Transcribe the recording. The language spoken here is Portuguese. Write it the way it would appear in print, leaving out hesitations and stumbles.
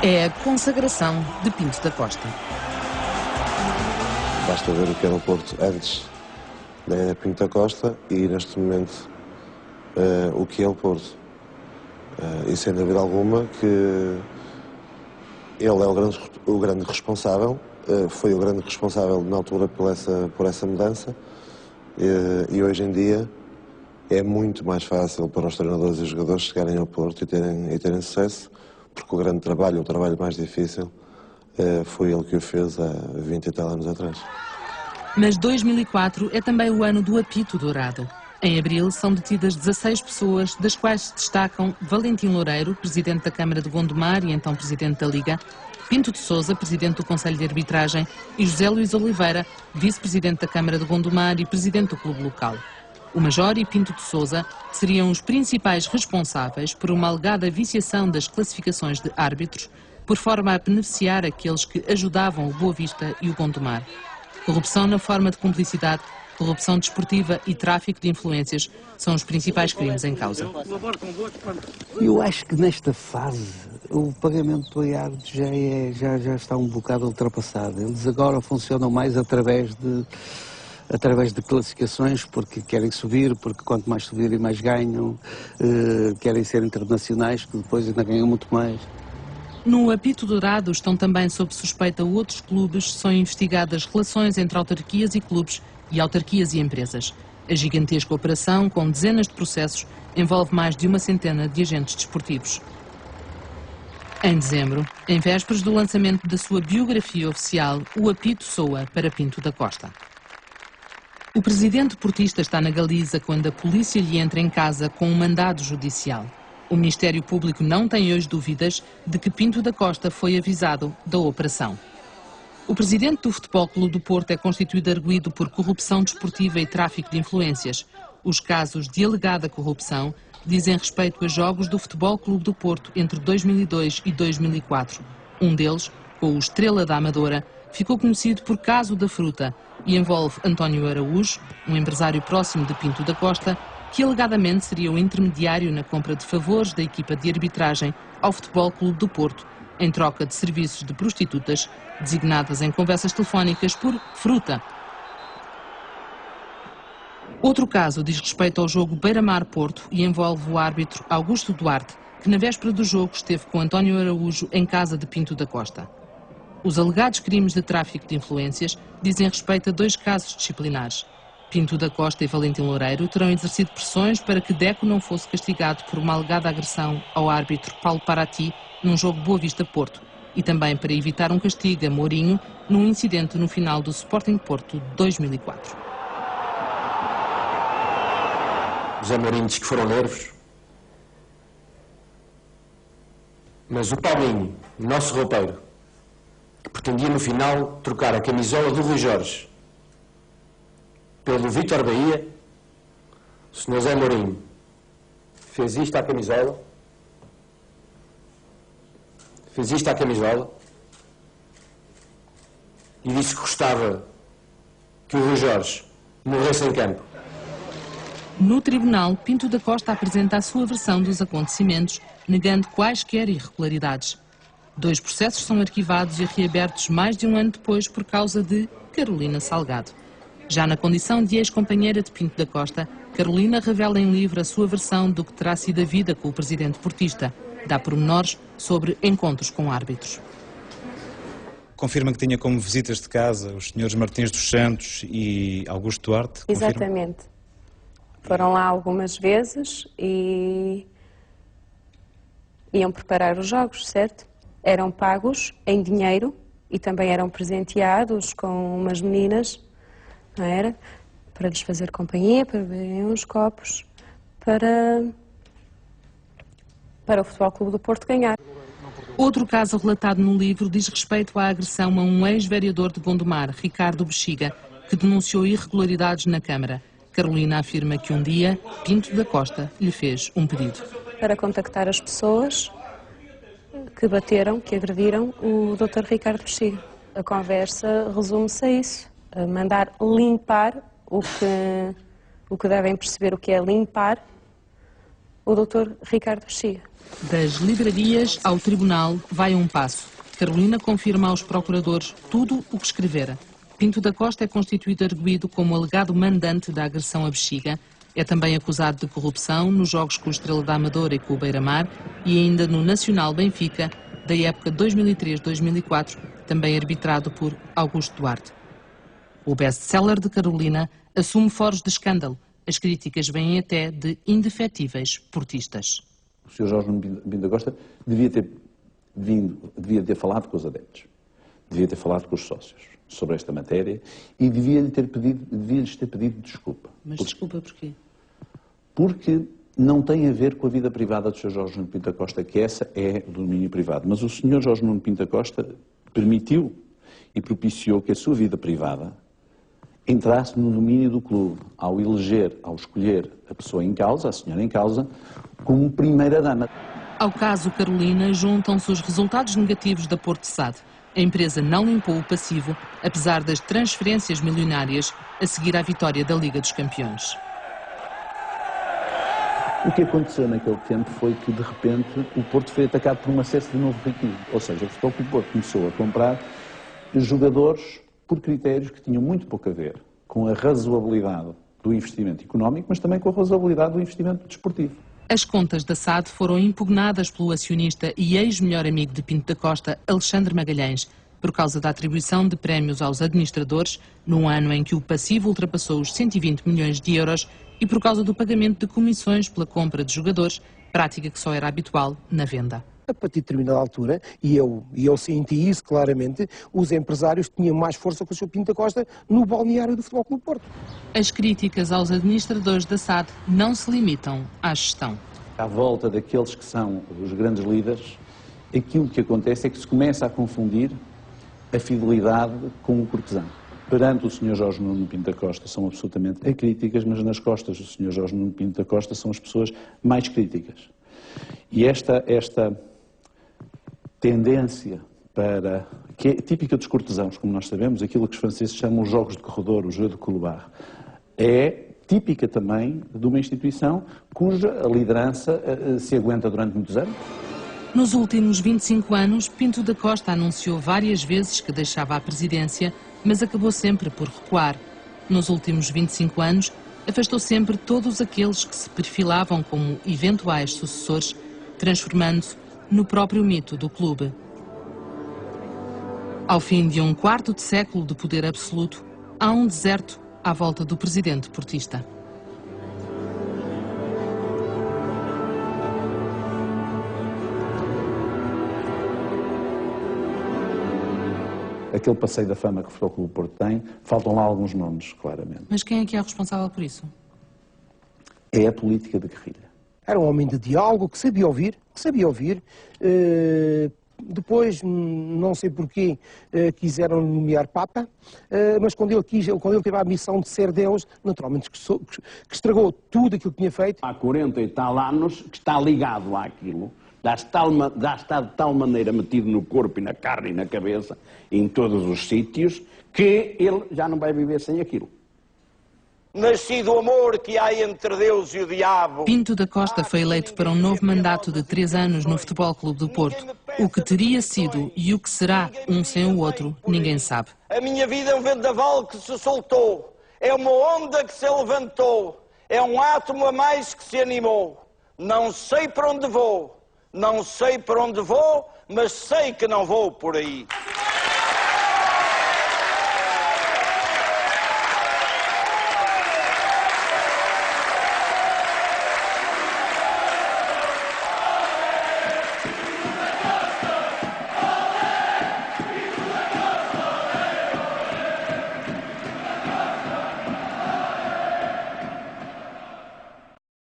É a consagração de Pinto da Costa. Basta ver o que era o Porto antes da Pinto da Costa e, neste momento, o que é o Porto. E sem dúvida alguma que ele é o grande responsável, foi o grande responsável na altura por essa mudança, e hoje em dia é muito mais fácil para os treinadores e os jogadores chegarem ao Porto e terem sucesso, porque o grande trabalho, o trabalho mais difícil, foi ele que o fez há 20 e tal anos atrás. Mas 2004 é também o ano do apito dourado. Em abril são detidas 16 pessoas, das quais se destacam Valentim Loureiro, presidente da Câmara de Gondomar e então presidente da Liga, Pinto de Sousa, presidente do Conselho de Arbitragem, e José Luís Oliveira, vice-presidente da Câmara de Gondomar e presidente do clube local. O Major e Pinto de Sousa seriam os principais responsáveis por uma alegada viciação das classificações de árbitros, por forma a beneficiar aqueles que ajudavam o Boa Vista e o Gondomar. Corrupção na forma de cumplicidade, corrupção desportiva e tráfico de influências são os principais crimes em causa. Eu acho que nesta fase o pagamento do árbitros já está um bocado ultrapassado. Eles agora funcionam mais através de classificações, porque querem subir, porque quanto mais subirem mais ganham, querem ser internacionais, que depois ainda ganham muito mais. No apito dourado estão também sob suspeita outros clubes, são investigadas relações entre autarquias e clubes e autarquias e empresas. A gigantesca operação, com dezenas de processos, envolve mais de uma centena de agentes desportivos. Em dezembro, em vésperas do lançamento da sua biografia oficial, o apito soa para Pinto da Costa. O presidente portista está na Galiza quando a polícia lhe entra em casa com um mandado judicial. O Ministério Público não tem hoje dúvidas de que Pinto da Costa foi avisado da operação. O presidente do Futebol Clube do Porto é constituído arguido por corrupção desportiva e tráfico de influências. Os casos de alegada corrupção dizem respeito a jogos do Futebol Clube do Porto entre 2002 e 2004. Um deles, com o Estrela da Amadora, ficou conhecido por Caso da Fruta e envolve António Araújo, um empresário próximo de Pinto da Costa, que alegadamente seria o intermediário na compra de favores da equipa de arbitragem ao Futebol Clube do Porto, em troca de serviços de prostitutas, designadas em conversas telefónicas por Fruta. Outro caso diz respeito ao jogo Beira-Mar-Porto e envolve o árbitro Augusto Duarte, que na véspera do jogo esteve com António Araújo em casa de Pinto da Costa. Os alegados crimes de tráfico de influências dizem respeito a 2 casos disciplinares. Pinto da Costa e Valentim Loureiro terão exercido pressões para que Deco não fosse castigado por uma alegada agressão ao árbitro Paulo Parati num jogo Boa Vista-Porto e também para evitar um castigo a Mourinho num incidente no final do Sporting Porto de 2004. José Mourinho diz que foram nervos, mas o Paulinho, nosso roupeiro, que pretendia no final trocar a camisola do Rui Jorge pelo Vítor Bahia, o Sr. José Mourinho fez isto à camisola, e disse que gostava que o Rui Jorge morresse em campo. No tribunal, Pinto da Costa apresenta a sua versão dos acontecimentos, negando quaisquer irregularidades. 2 processos são arquivados e reabertos mais de um ano depois por causa de Carolina Salgado. Já na condição de ex-companheira de Pinto da Costa, Carolina revela em livro a sua versão do que terá sido a vida com o presidente portista. Dá pormenores sobre encontros com árbitros. Confirma que tinha como visitas de casa os senhores Martins dos Santos e Augusto Duarte? Confirma? Exatamente. Foram lá algumas vezes e iam preparar os jogos, certo? Eram pagos em dinheiro e também eram presenteados com umas meninas, não era? Para lhes fazer companhia, para beberem uns copos, para o Futebol Clube do Porto ganhar. Outro caso relatado no livro diz respeito à agressão a um ex-vereador de Gondomar, Ricardo Bexiga, que denunciou irregularidades na Câmara. Carolina afirma que um dia Pinto da Costa lhe fez um pedido. Para contactar as pessoas que bateram, que agrediram o Dr. Ricardo Bexiga. A conversa resume-se a isso, a mandar limpar o que devem perceber o que é limpar o Dr. Ricardo Bexiga. Das livrarias ao tribunal vai um passo. Carolina confirma aos procuradores tudo o que escrevera. Pinto da Costa é constituído arguido como alegado mandante da agressão a Bexiga. É também acusado de corrupção nos jogos com o Estrela da Amadora e com o Beira-Mar e ainda no Nacional Benfica, da época 2003-2004, também arbitrado por Augusto Duarte. O best-seller de Carolina assume foros de escândalo. As críticas vêm até de indefetíveis portistas. O Sr. Jorge Nuno Pinto da Costa devia ter falado com os adeptos, devia ter falado com os sócios sobre esta matéria e devia-lhes ter pedido desculpa. Mas desculpa porquê? Porque não tem a ver com a vida privada do Sr. Jorge Nuno Pinto da Costa, que essa é do domínio privado. Mas o Sr. Jorge Nuno Pinto da Costa permitiu e propiciou que a sua vida privada entrasse no domínio do clube, ao escolher a pessoa em causa, a senhora em causa, como primeira-dama. Ao caso Carolina juntam-se os resultados negativos da Porto SAD. A empresa não limpou o passivo, apesar das transferências milionárias a seguir à vitória da Liga dos Campeões. O que aconteceu naquele tempo foi que, de repente, o Porto foi atacado por um acesso de novo riquismo. Ou seja, o Futebol Clube do Porto começou a comprar jogadores por critérios que tinham muito pouco a ver com a razoabilidade do investimento económico, mas também com a razoabilidade do investimento desportivo. As contas da SAD foram impugnadas pelo acionista e ex-melhor amigo de Pinto da Costa, Alexandre Magalhães, por causa da atribuição de prémios aos administradores, num ano em que o passivo ultrapassou os 120 milhões de euros e por causa do pagamento de comissões pela compra de jogadores, prática que só era habitual na venda. A partir de determinada altura, e eu senti isso claramente, os empresários tinham mais força que o Sr. Pinto da Costa no balneário do Futebol Clube do Porto. As críticas aos administradores da SAD não se limitam à gestão. À volta daqueles que são os grandes líderes, aquilo que acontece é que se começa a confundir a fidelidade com o cortesão. Perante o Sr. Jorge Nuno Pinto da Costa são absolutamente acríticas, mas nas costas do Sr. Jorge Nuno Pinto da Costa são as pessoas mais críticas. E esta tendência que é típica dos cortesãos, como nós sabemos, aquilo que os franceses chamam os jogos de corredor, o jeu de couloir, é típica também de uma instituição cuja liderança se aguenta durante muitos anos. Nos últimos 25 anos, Pinto da Costa anunciou várias vezes que deixava a presidência, mas acabou sempre por recuar. Nos últimos 25 anos, afastou sempre todos aqueles que se perfilavam como eventuais sucessores, transformando-se no próprio mito do clube. Ao fim de um quarto de século de poder absoluto, há um deserto à volta do presidente portista. Aquele passeio da fama que o Futebol Clube do Porto tem, faltam lá alguns nomes, claramente. Mas quem é que é responsável por isso? É a política de guerrilha. Era um homem de diálogo, que sabia ouvir. Depois, não sei porquê, quiseram nomear Papa, mas quando ele teve a missão de ser Deus, naturalmente que estragou tudo aquilo que tinha feito. Há 40 e tal anos que está ligado àquilo, já está de tal maneira metido no corpo e na carne e na cabeça, em todos os sítios, que ele já não vai viver sem aquilo. Nascido o amor que há entre Deus e o diabo. Pinto da Costa foi eleito para um novo mandato de 3 anos no Futebol Clube do Porto. O que teria sido e o que será um sem o outro, ninguém sabe. A minha vida é um vendaval que se soltou, é uma onda que se levantou, é um átomo a mais que se animou. Não sei para onde vou, mas sei que não vou por aí.